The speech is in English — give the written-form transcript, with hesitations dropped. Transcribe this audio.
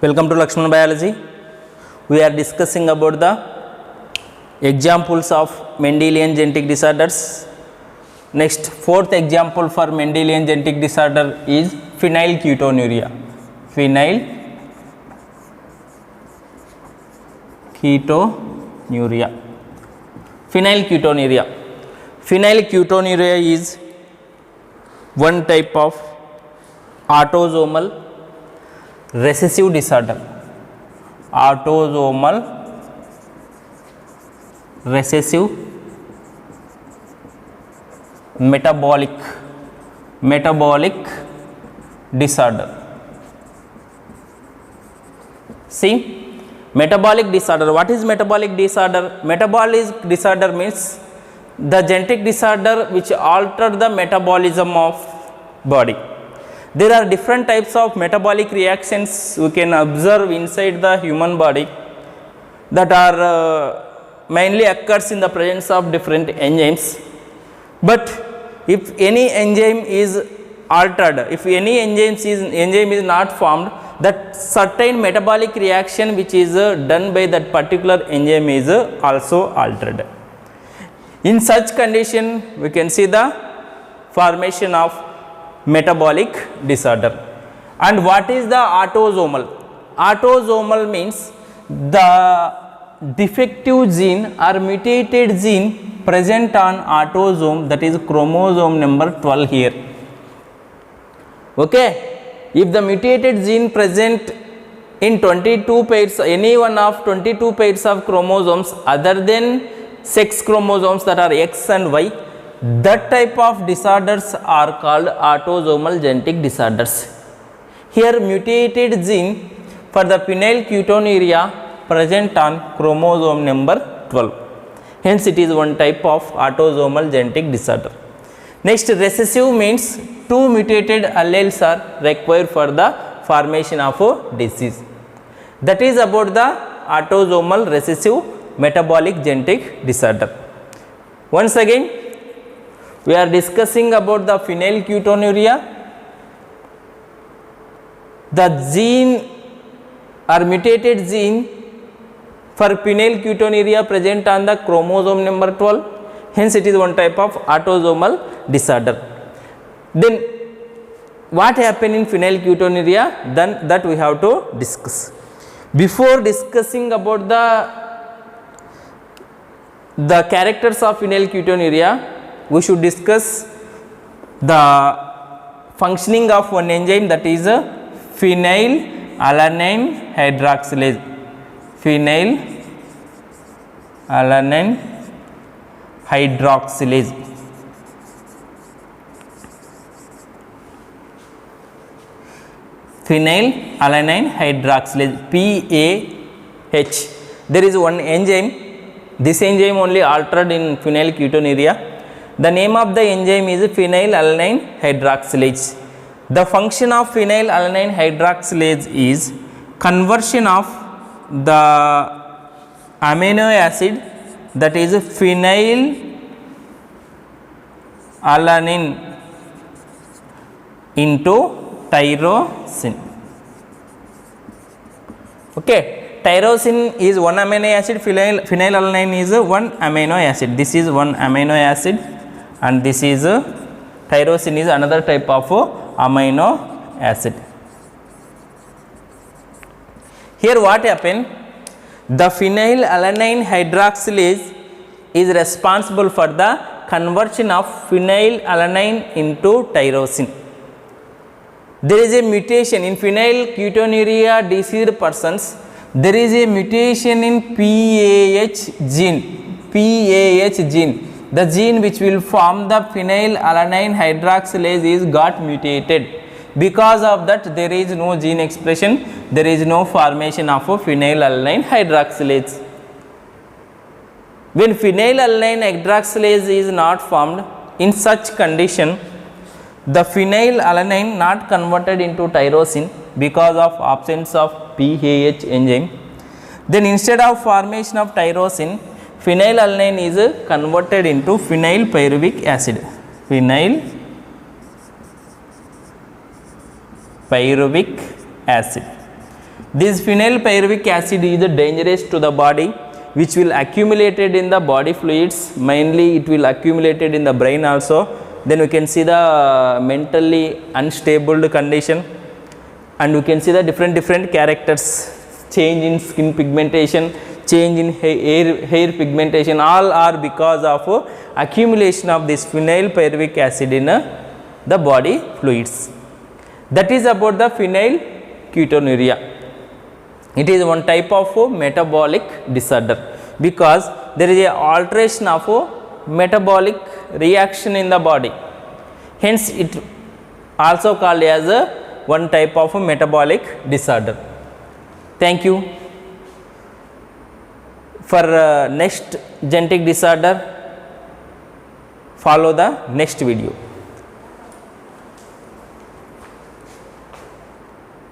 Welcome to Lakshman Biology. We are discussing about the examples of Mendelian genetic disorders. Next, fourth example for Mendelian genetic disorder is phenylketonuria. Phenylketonuria is one type of autosomal recessive disorder. Autosomal recessive metabolic disorder. See, metabolic disorder. What is metabolic disorder? Metabolic disorder means the genetic disorder which alter the metabolism of body. There are different types of metabolic reactions we can observe inside the human body that are mainly occurs in the presence of different enzymes. But if any enzyme is altered, if any enzyme is not formed, that certain metabolic reaction which is done by that particular enzyme is also altered. In such condition, we can see the formation of metabolic disorder. And what is the autosomal? Autosomal means the defective gene or mutated gene present on autosome, that is chromosome number 12 here. Okay, if the mutated gene present in 22 pairs, any one of 22 pairs of chromosomes other than sex chromosomes, that are X and Y, that type of disorders are called autosomal genetic disorders. Here mutated gene for the phenylketonuria present on chromosome number 12. Hence it is one type of autosomal genetic disorder. Next, recessive means two mutated alleles are required for the formation of a disease. That is about the autosomal recessive metabolic genetic disorder. Once again, we are discussing about the phenylketonuria. The gene or mutated gene for phenylketonuria present on the chromosome number 12. Hence, it is one type of autosomal disorder. Then, what happened in phenylketonuria? Then that we have to discuss. Before discussing about the characters of phenylketonuria, we should discuss the functioning of one enzyme, that is phenylalanine hydroxylase. Phenylalanine hydroxylase. Phenylalanine hydroxylase, PAH. There is one enzyme. This enzyme only altered in phenylketonuria. The name of the enzyme is phenylalanine hydroxylase. The function of phenylalanine hydroxylase is conversion of the amino acid, that is phenylalanine into tyrosine. Okay. Tyrosine is one amino acid, phenylalanine is one amino acid. This is one amino acid and this is tyrosine is another type of amino acid. Here what happened? The phenylalanine hydroxylase is responsible for the conversion of phenylalanine into tyrosine. There is a mutation in phenylketonuria diseased persons. There is a mutation in PAH gene. The gene which will form the phenylalanine hydroxylase is got mutated. Because of that, there is no gene expression, there is no formation of a phenylalanine hydroxylase. When phenylalanine hydroxylase is not formed, in such condition, the phenylalanine not converted into tyrosine because of absence of PAH enzyme. Then instead of formation of tyrosine, phenylalanine is converted into phenylpyruvic acid. Phyruvic acid. This phenylpyruvic acid is dangerous to the body, which will accumulated in the body fluids, mainly it will accumulated in the brain also. Then we can see the mentally unstable condition, and we can see the different characters, change in skin pigmentation, change in hair pigmentation, all are because of accumulation of this phenylpyruvic acid in the body fluids. That is about the phenylketonuria. It is one type of metabolic disorder, because there is a alteration of metabolic reaction in the body, hence it also called as a one type of metabolic disorder. Thank you. For next genetic disorder, follow the next video.